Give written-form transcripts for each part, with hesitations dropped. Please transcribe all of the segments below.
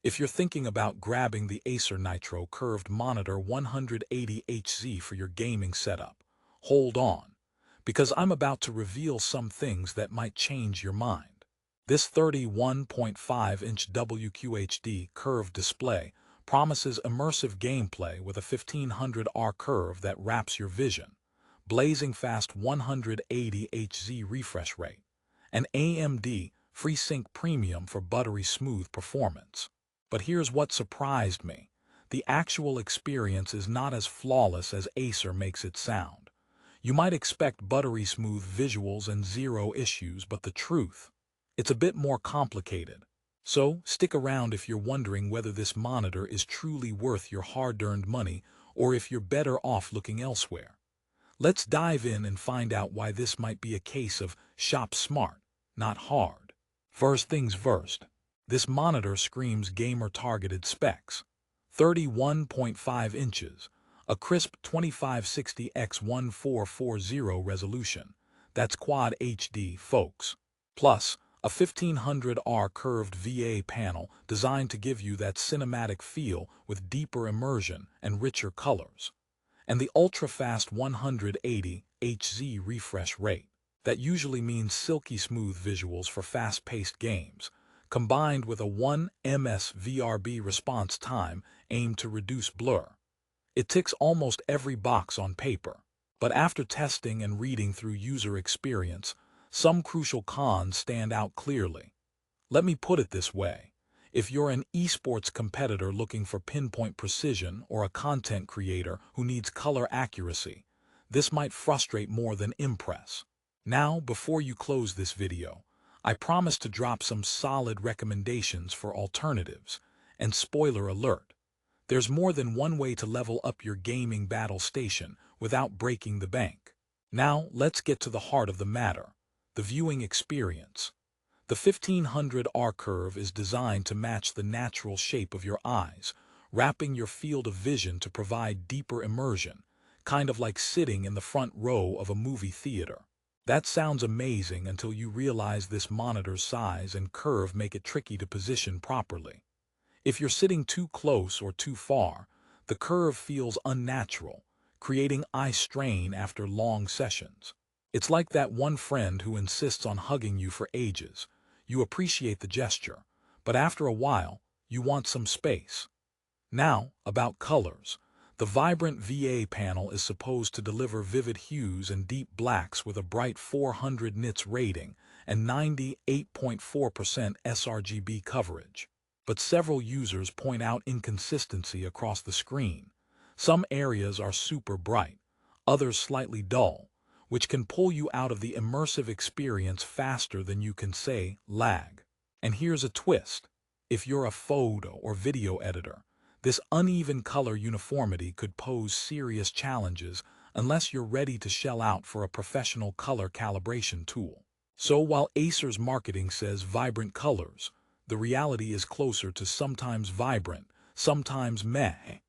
If you're thinking about grabbing the Acer Nitro Curved Monitor 180Hz for your gaming setup, hold on, because I'm about to reveal some things that might change your mind. This 31.5-inch WQHD curved display promises immersive gameplay with a 1500R curve that wraps your vision, blazing fast 180Hz refresh rate, and AMD FreeSync Premium for buttery smooth performance. But here's what surprised me. The actual experience is not as flawless as Acer makes it sound. You might expect buttery smooth visuals and zero issues, but the truth, it's a bit more complicated. So, stick around if you're wondering whether this monitor is truly worth your hard-earned money or if you're better off looking elsewhere. Let's dive in and find out why this might be a case of shop smart, not hard. First things first. This monitor screams gamer-targeted specs. 31.5 inches, a crisp 2560 x 1440 resolution. That's Quad HD, folks. Plus, a 1500R curved VA panel designed to give you that cinematic feel with deeper immersion and richer colors. And the ultra-fast 180Hz refresh rate. That usually means silky smooth visuals for fast-paced games, combined with a 1 ms VRB response time aimed to reduce blur. It ticks almost every box on paper. But after testing and reading through user experience, some crucial cons stand out clearly. Let me put it this way. If you're an esports competitor looking for pinpoint precision or a content creator who needs color accuracy, this might frustrate more than impress. Now, before you close this video, I promise to drop some solid recommendations for alternatives, and spoiler alert, there's more than one way to level up your gaming battle station without breaking the bank. Now, let's get to the heart of the matter, the viewing experience. The 1500R curve is designed to match the natural shape of your eyes, wrapping your field of vision to provide deeper immersion, kind of like sitting in the front row of a movie theater. That sounds amazing until you realize this monitor's size and curve make it tricky to position properly. If you're sitting too close or too far, the curve feels unnatural, creating eye strain after long sessions. It's like that one friend who insists on hugging you for ages. You appreciate the gesture, but after a while, you want some space. Now, about colors. The vibrant VA panel is supposed to deliver vivid hues and deep blacks with a bright 400 nits rating and 98.4% sRGB coverage. But several users point out inconsistency across the screen. Some areas are super bright, others slightly dull, which can pull you out of the immersive experience faster than you can say lag. And here's a twist. If you're a photo or video editor, this uneven color uniformity could pose serious challenges unless you're ready to shell out for a professional color calibration tool. So while Acer's marketing says vibrant colors, the reality is closer to sometimes vibrant, sometimes meh.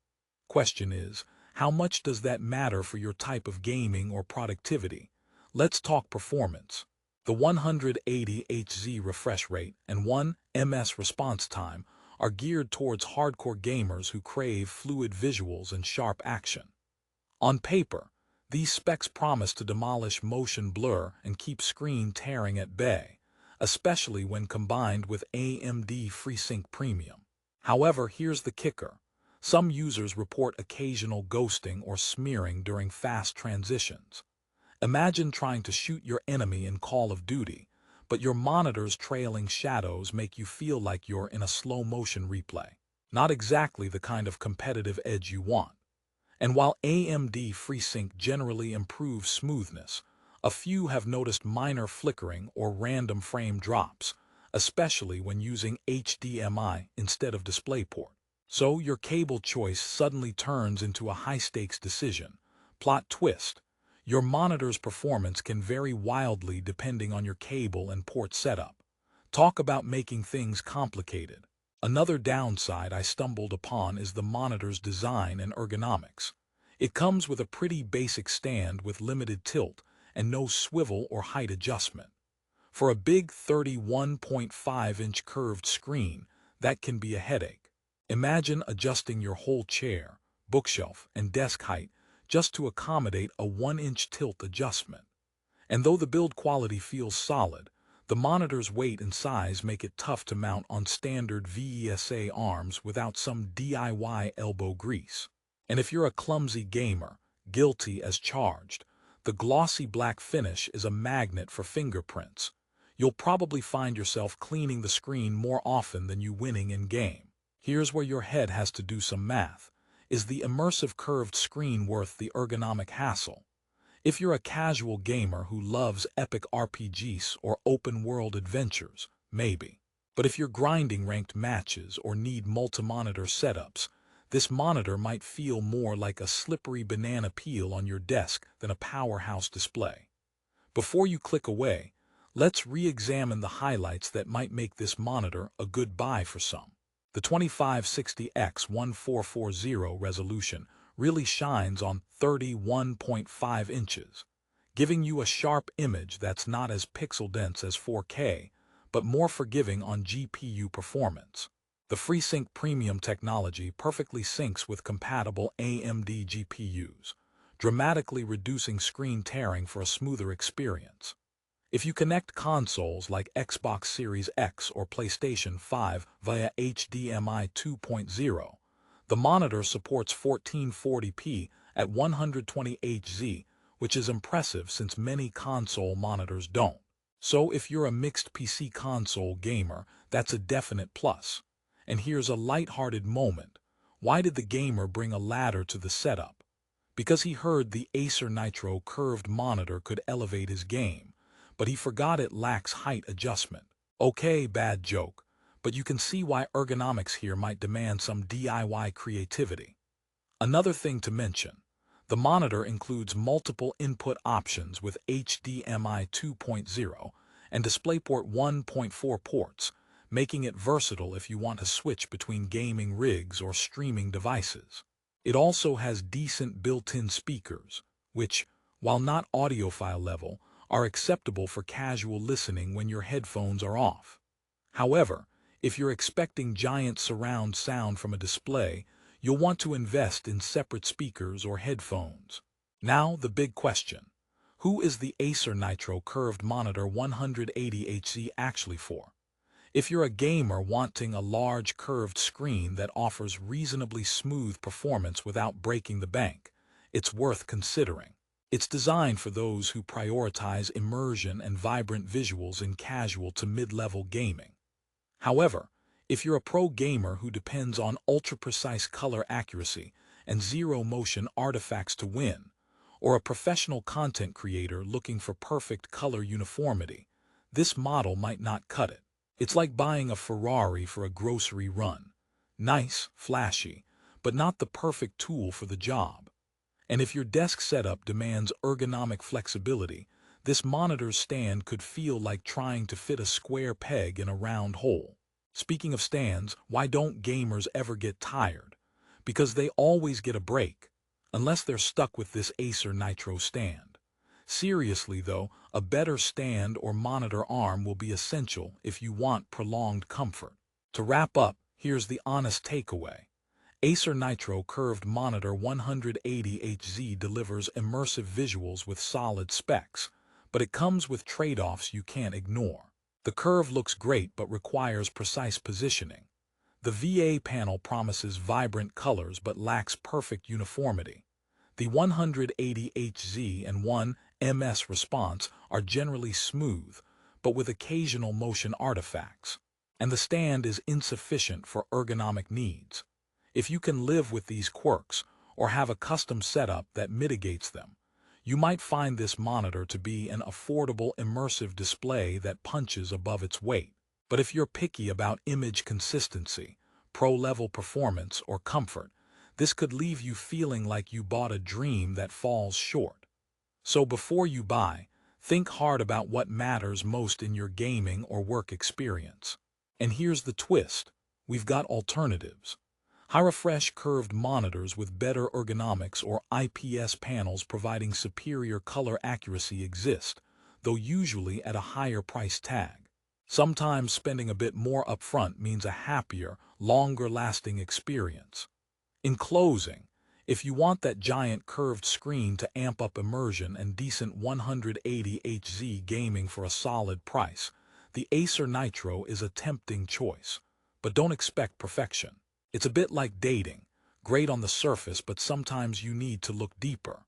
Question is, how much does that matter for your type of gaming or productivity? Let's talk performance. The 180Hz refresh rate and 1 ms response time are geared towards hardcore gamers who crave fluid visuals and sharp action. On paper, these specs promise to demolish motion blur and keep screen tearing at bay, especially when combined with AMD FreeSync Premium. However, here's the kicker. Some users report occasional ghosting or smearing during fast transitions. Imagine trying to shoot your enemy in Call of Duty, but your monitor's trailing shadows make you feel like you're in a slow-motion replay. Not exactly the kind of competitive edge you want. And while AMD FreeSync generally improves smoothness, a few have noticed minor flickering or random frame drops, especially when using HDMI instead of DisplayPort. So your cable choice suddenly turns into a high-stakes decision. Plot twist. Your monitor's performance can vary wildly depending on your cable and port setup. Talk about making things complicated. Another downside I stumbled upon is the monitor's design and ergonomics. It comes with a pretty basic stand with limited tilt and no swivel or height adjustment. For a big 31.5-inch curved screen, that can be a headache. Imagine adjusting your whole chair, bookshelf, and desk height just to accommodate a 1-inch tilt adjustment. And though the build quality feels solid, the monitor's weight and size make it tough to mount on standard VESA arms without some DIY elbow grease. And if you're a clumsy gamer, guilty as charged, the glossy black finish is a magnet for fingerprints. You'll probably find yourself cleaning the screen more often than you winning in game. Here's where your head has to do some math. Is the immersive curved screen worth the ergonomic hassle? If you're a casual gamer who loves epic RPGs or open-world adventures, maybe. But if you're grinding ranked matches or need multi-monitor setups, this monitor might feel more like a slippery banana peel on your desk than a powerhouse display. Before you click away, let's re-examine the highlights that might make this monitor a good buy for some. The 2560x1440 resolution really shines on 31.5 inches, giving you a sharp image that's not as pixel-dense as 4K, but more forgiving on GPU performance. The FreeSync Premium technology perfectly syncs with compatible AMD GPUs, dramatically reducing screen tearing for a smoother experience. If you connect consoles like Xbox Series X or PlayStation 5 via HDMI 2.0, the monitor supports 1440p at 120Hz, which is impressive since many console monitors don't. So if you're a mixed PC console gamer, that's a definite plus. And here's a lighthearted moment. Why did the gamer bring a ladder to the setup? Because he heard the Acer Nitro Curved Monitor could elevate his game, but he forgot it lacks height adjustment. Okay, bad joke, but you can see why ergonomics here might demand some DIY creativity. Another thing to mention, the monitor includes multiple input options with HDMI 2.0 and DisplayPort 1.4 ports, making it versatile if you want to switch between gaming rigs or streaming devices. It also has decent built-in speakers, which, while not audiophile level, are acceptable for casual listening when your headphones are off. However, if you're expecting giant surround sound from a display, you'll want to invest in separate speakers or headphones. Now, the big question. Who is the Acer Nitro Curved Monitor 180Hz actually for? If you're a gamer wanting a large curved screen that offers reasonably smooth performance without breaking the bank, it's worth considering. It's designed for those who prioritize immersion and vibrant visuals in casual to mid-level gaming. However, if you're a pro gamer who depends on ultra-precise color accuracy and zero-motion artifacts to win, or a professional content creator looking for perfect color uniformity, this model might not cut it. It's like buying a Ferrari for a grocery run. Nice, flashy, but not the perfect tool for the job. And if your desk setup demands ergonomic flexibility, this monitor's stand could feel like trying to fit a square peg in a round hole. Speaking of stands, why don't gamers ever get tired? Because they always get a break, unless they're stuck with this Acer Nitro stand. Seriously though, a better stand or monitor arm will be essential if you want prolonged comfort. To wrap up, here's the honest takeaway. Acer Nitro Curved Monitor 180Hz delivers immersive visuals with solid specs, but it comes with trade-offs you can't ignore. The curve looks great but requires precise positioning. The VA panel promises vibrant colors but lacks perfect uniformity. The 180Hz and 1ms response are generally smooth, but with occasional motion artifacts. And the stand is insufficient for ergonomic needs. If you can live with these quirks, or have a custom setup that mitigates them, you might find this monitor to be an affordable immersive display that punches above its weight. But if you're picky about image consistency, pro-level performance, or comfort, this could leave you feeling like you bought a dream that falls short. So before you buy, think hard about what matters most in your gaming or work experience. And here's the twist. We've got alternatives. High-refresh curved monitors with better ergonomics or IPS panels providing superior color accuracy exist, though usually at a higher price tag. Sometimes spending a bit more upfront means a happier, longer-lasting experience. In closing, if you want that giant curved screen to amp up immersion and decent 180Hz gaming for a solid price, the Acer Nitro is a tempting choice. But don't expect perfection. It's a bit like dating, great on the surface, but sometimes you need to look deeper.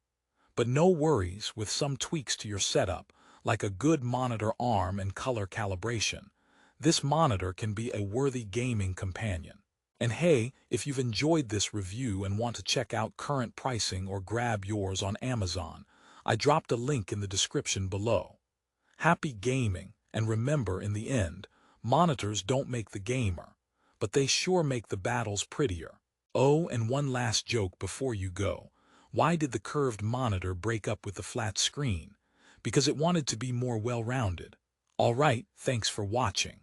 But no worries, with some tweaks to your setup, like a good monitor arm and color calibration, this monitor can be a worthy gaming companion. And hey, if you've enjoyed this review and want to check out current pricing or grab yours on Amazon, I dropped a link in the description below. Happy gaming, and remember, in the end, monitors don't make the gamer, but they sure make the battles prettier. Oh, and one last joke before you go. Why did the curved monitor break up with the flat screen? Because it wanted to be more well-rounded. Alright, thanks for watching.